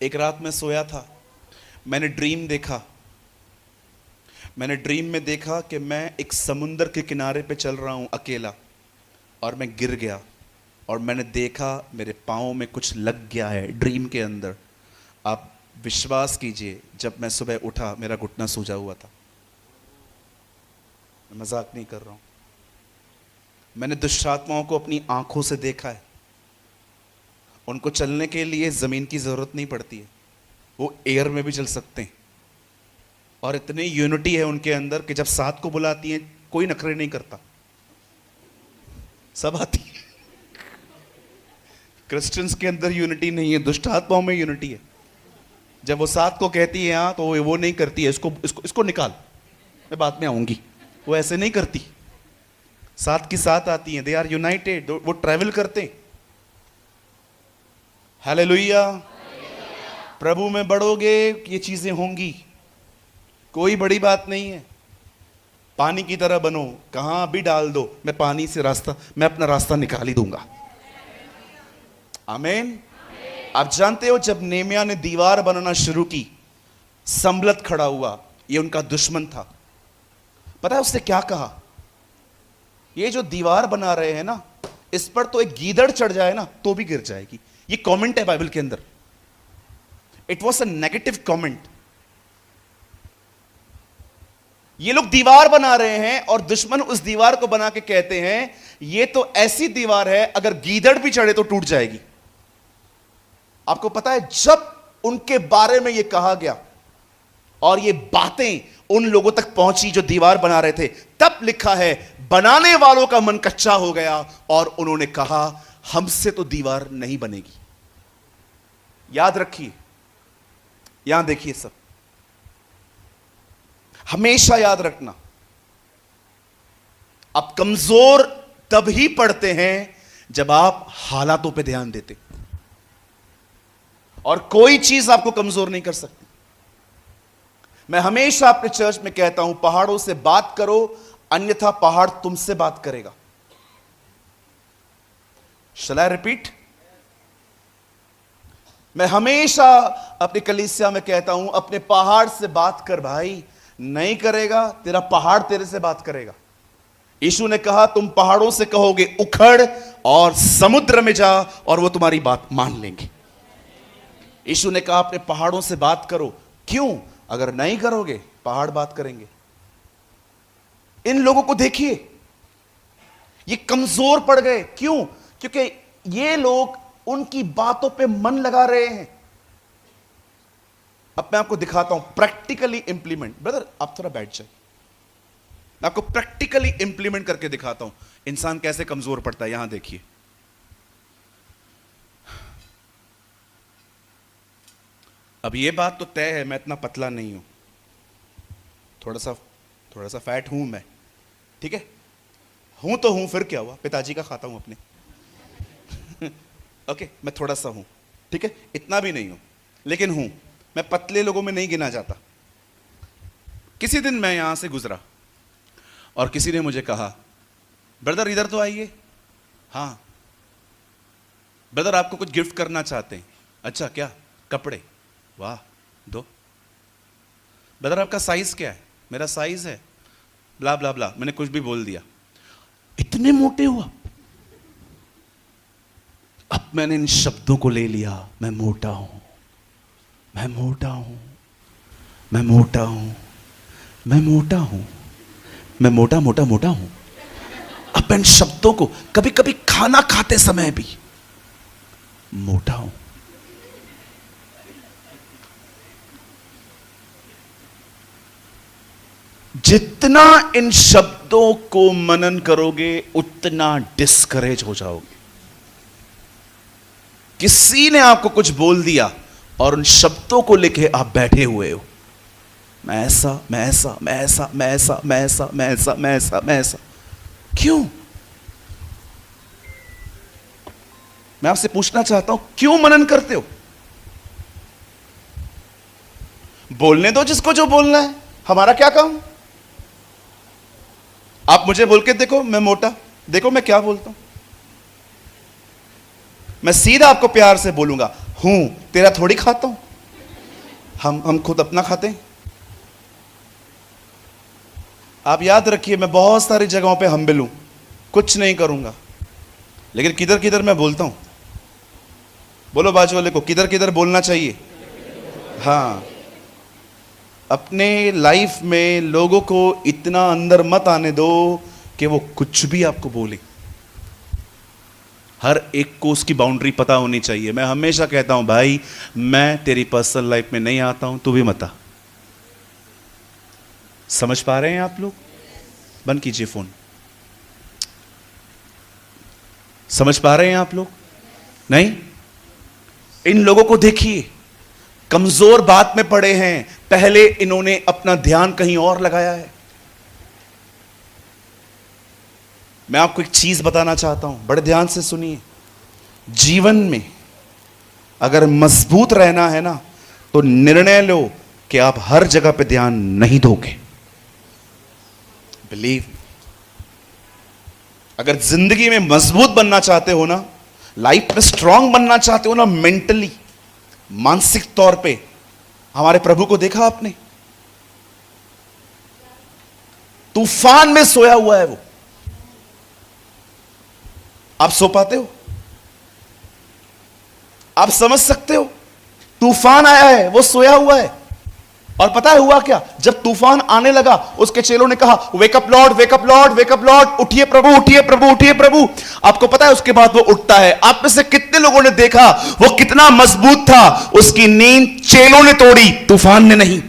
एक रात मैं सोया था, मैंने ड्रीम देखा। मैंने ड्रीम में देखा कि मैं एक समुंदर के किनारे पे चल रहा हूं अकेला, और मैं गिर गया और मैंने देखा मेरे पाँव में कुछ लग गया है ड्रीम के अंदर। आप विश्वास कीजिए, जब मैं सुबह उठा मेरा घुटना सूजा हुआ था। मैं मजाक नहीं कर रहा हूं। मैंने दुष्ट आत्माओं को अपनी आंखों से देखा है। उनको चलने के लिए जमीन की जरूरत नहीं पड़ती है, वो एयर में भी चल सकते हैं। और इतनी यूनिटी है उनके अंदर कि जब साथ को बुलाती हैं कोई नखरे नहीं करता, सब आती है। क्रिश्चियंस के अंदर यूनिटी नहीं है, दुष्ट आत्माओं में यूनिटी है। जब वो साथ को कहती है हाँ, तो वो नहीं करती है इसको इसको इसको निकाल, मैं बाद में आऊंगी, वो ऐसे नहीं करती। साथ की साथ आती हैं, दे आर यूनाइटेड, वो ट्रैवल करते हैं। हालेलुया। प्रभु में बढ़ोगे ये चीजें होंगी, कोई बड़ी बात नहीं है। पानी की तरह बनो, कहां भी डाल दो, मैं पानी से मैं अपना रास्ता निकाल ही दूंगा। आमीन। आप जानते हो, जब नेमिया ने दीवार बनाना शुरू की, संबलत खड़ा हुआ, ये उनका दुश्मन था। पता है उसने क्या कहा? ये जो दीवार बना रहे हैं ना, इस पर तो एक गीदड़ चढ़ जाए ना तो भी गिर जाएगी। ये कमेंट है बाइबल के अंदर। It was a negative comment. ये लोग दीवार बना रहे हैं और दुश्मन उस दीवार को बना के कहते हैं ये तो ऐसी दीवार है अगर गीदड़ भी चढ़े तो टूट जाएगी। आपको पता है, जब उनके बारे में यह कहा गया और ये बातें उन लोगों तक पहुंची जो दीवार बना रहे थे, तब लिखा है बनाने वालों का मन कच्चा हो गया और उन्होंने कहा हमसे तो दीवार नहीं बनेगी। याद रखिए, यहां देखिए, सब हमेशा याद रखना, आप कमजोर तब ही पड़ते हैं जब आप हालातों पे ध्यान देते, और कोई चीज आपको कमजोर नहीं कर सकती। मैं हमेशा अपने चर्च में कहता हूं, पहाड़ों से बात करो, अन्यथा पहाड़ तुमसे बात करेगा। शैल आई रिपीट? मैं हमेशा अपनी कलीसिया में कहता हूं, अपने पहाड़ से बात कर भाई, नहीं करेगा तेरा पहाड़ तेरे से बात करेगा। यीशु ने कहा तुम पहाड़ों से कहोगे उखड़ और समुद्र में जा और वो तुम्हारी बात मान लेंगे। यीशु ने कहा अपने पहाड़ों से बात करो। क्यों? अगर नहीं करोगे पहाड़ बात करेंगे। इन लोगों को देखिए, ये कमजोर पड़ गए। क्यों? क्योंकि ये लोग उनकी बातों पे मन लगा रहे हैं। अब मैं आपको दिखाता हूं प्रैक्टिकली इंप्लीमेंट। ब्रदर आप थोड़ा बैठ जाए, मैं आपको प्रैक्टिकली इंप्लीमेंट करके दिखाता हूं इंसान कैसे कमजोर पड़ता है। यहां देखिए, अब ये बात तो तय है, मैं इतना पतला नहीं हूं, थोड़ा सा फैट हूं मैं, ठीक है? हूं तो हूं, फिर क्या हुआ, पिताजी का खाता हूं अपने। ओके, मैं थोड़ा सा हूं, ठीक है? इतना भी नहीं हूं, लेकिन हूं। मैं पतले लोगों में नहीं गिना जाता। किसी दिन मैं यहां से गुजरा और किसी ने मुझे कहा ब्रदर इधर तो आइए। हाँ ब्रदर, आपको कुछ गिफ्ट करना चाहते हैं। अच्छा क्या? कपड़े। वाह, दो। ब्रदर आपका साइज क्या है? मेरा साइज है ब्ला ब्ला ब्ला। मैंने कुछ भी बोल दिया, इतने मोटे हुआ। अब मैंने इन शब्दों को ले लिया, मैं मोटा हूं, मैं मोटा हूं, मैं मोटा हूं, मैं मोटा हूं, मैं मोटा मोटा मोटा हूं। अब इन शब्दों को कभी कभी खाना खाते समय भी मोटा हूं। जितना इन शब्दों को मनन करोगे उतना डिस्करेज हो जाओगे। किसी ने आपको कुछ बोल दिया और उन शब्दों को लेके आप बैठे हुए हो, मैं ऐसा, मैं ऐसा, मैं ऐसा, मैं ऐसा, मैं ऐसा, मैं ऐसा, मैं ऐसा, मैं ऐसा। क्यों? मैं आपसे पूछना चाहता हूं, क्यों मनन करते हो? बोलने दो जिसको जो बोलना है, हमारा क्या काम? आप मुझे बोल के देखो मैं मोटा, देखो मैं क्या बोलता हूं। मैं सीधा आपको प्यार से बोलूंगा, हूं, तेरा थोड़ी खाता हूं। हम खुद अपना खाते हैं। आप याद रखिए, मैं बहुत सारी जगहों पे हम्बिल हूं, कुछ नहीं करूंगा, लेकिन किधर किधर मैं बोलता हूं। बोलो बाजू वाले को, किधर किधर बोलना चाहिए। हाँ, अपने लाइफ में लोगों को इतना अंदर मत आने दो कि वो कुछ भी आपको बोले। हर एक को उसकी बाउंड्री पता होनी चाहिए। मैं हमेशा कहता हूं, भाई मैं तेरी पर्सनल लाइफ में नहीं आता हूं, तू भी मत आ। समझ पा रहे हैं आप लोग? बंद कीजिए फोन। समझ पा रहे हैं आप लोग? नहीं? इन लोगों को देखिए, कमजोर बात में पड़े हैं, पहले इन्होंने अपना ध्यान कहीं और लगाया है। मैं आपको एक चीज बताना चाहता हूं, बड़े ध्यान से सुनिए। जीवन में अगर मजबूत रहना है ना, तो निर्णय लो कि आप हर जगह पे ध्यान नहीं दोगे। बिलीव, अगर जिंदगी में मजबूत बनना चाहते हो ना, लाइफ में स्ट्रांग बनना चाहते हो ना, मेंटली, मानसिक तौर पे, हमारे प्रभु को देखा आपने? तूफान में सोया हुआ है वो। आप सो पाते हो? आप समझ सकते हो? तूफान आया है, वो सोया हुआ है। और पता है हुआ क्या? जब तूफान आने लगा, उसके चेलों ने कहा, wake up Lord, wake up Lord, wake up Lord, उठिए प्रभु, उठिए प्रभु, उठिए प्रभु। आपको पता है उसके बाद वो उठता है। आप में से कितने लोगों ने देखा वो कितना मजबूत था? उसकी नींद चेलों ने तोड़ी, तूफान ने नहीं।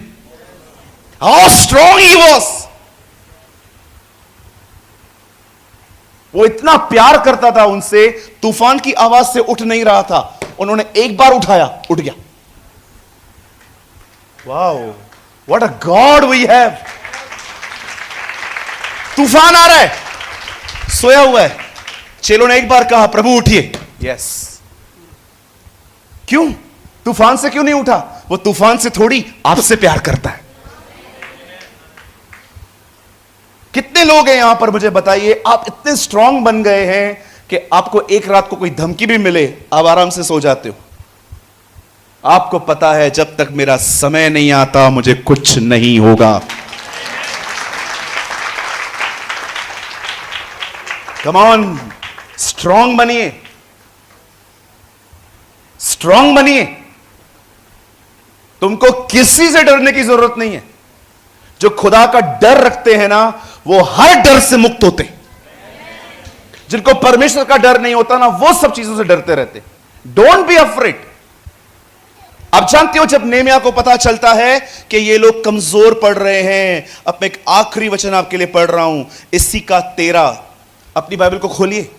How strong he was. वो इतना प्यार करता था उनसे, तूफान की आवाज से उठ नहीं रहा था। उन्होंने एक बार उठाया, उठ गया। Wow, what a god we have. तूफान आ रहा है, सोया हुआ है, चेलों ने एक बार कहा, प्रभु उठिए। यस। क्यों? तूफान से क्यों नहीं उठा? वो तूफान से थोड़ी, आपसे प्यार करता है। कितने लोग हैं यहां पर, मुझे बताइए, आप इतने स्ट्रांग बन गए हैं कि आपको एक रात को कोई धमकी भी मिले, आप आराम से सो जाते हो। आपको पता है जब तक मेरा समय नहीं आता मुझे कुछ नहीं होगा। कम ऑन, स्ट्रांग बनिए, स्ट्रांग बनिए। तुमको किसी से डरने की जरूरत नहीं है। जो खुदा का डर रखते हैं ना, वो हर डर से मुक्त होते हैं। जिनको परमेश्वर का डर नहीं होता ना, वो सब चीजों से डरते रहते। Don't be afraid. आप जानते हो, जब नेमिया को पता चलता है कि ये लोग कमजोर पड़ रहे हैं, अब मैं एक आखिरी वचन आपके लिए पढ़ रहा हूं, इसी का 13। अपनी बाइबल को खोलिए,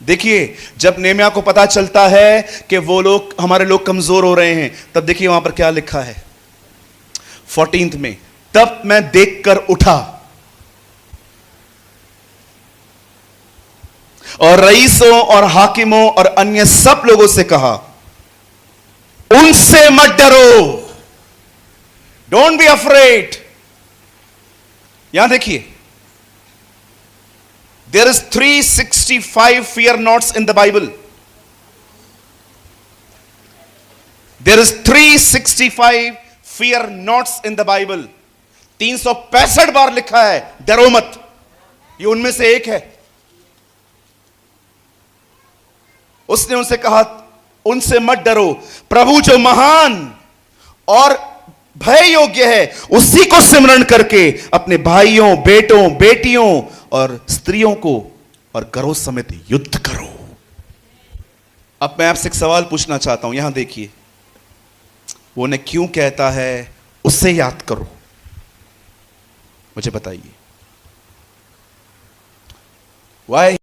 देखिए। जब नेमिया को पता चलता है कि वो लोग, हमारे लोग कमजोर हो रहे हैं, तब देखिए वहां पर क्या लिखा है 14 में। तब मैं देखकर उठा और रईसों और हाकिमों और अन्य सब लोगों से कहा, उनसे मत डरो, डोंट बी अफ्रेड। यहां देखिए, there is 365 fear nots in the Bible. There is 365 fear nots in the Bible. 365 बार लिखा है डरो मत। ये उनमें से एक है। उसने उनसे कहा, उनसे मत डरो, प्रभु जो महान और भय योग्य है, उसी को सिमरन करके अपने भाइयों, बेटों, बेटियों और स्त्रियों को और घरों समेत युद्ध करो। अब मैं आपसे एक सवाल पूछना चाहता हूं, यहां देखिए। वो ने क्यों कहता है उससे याद करो? मुझे बताइए। वाई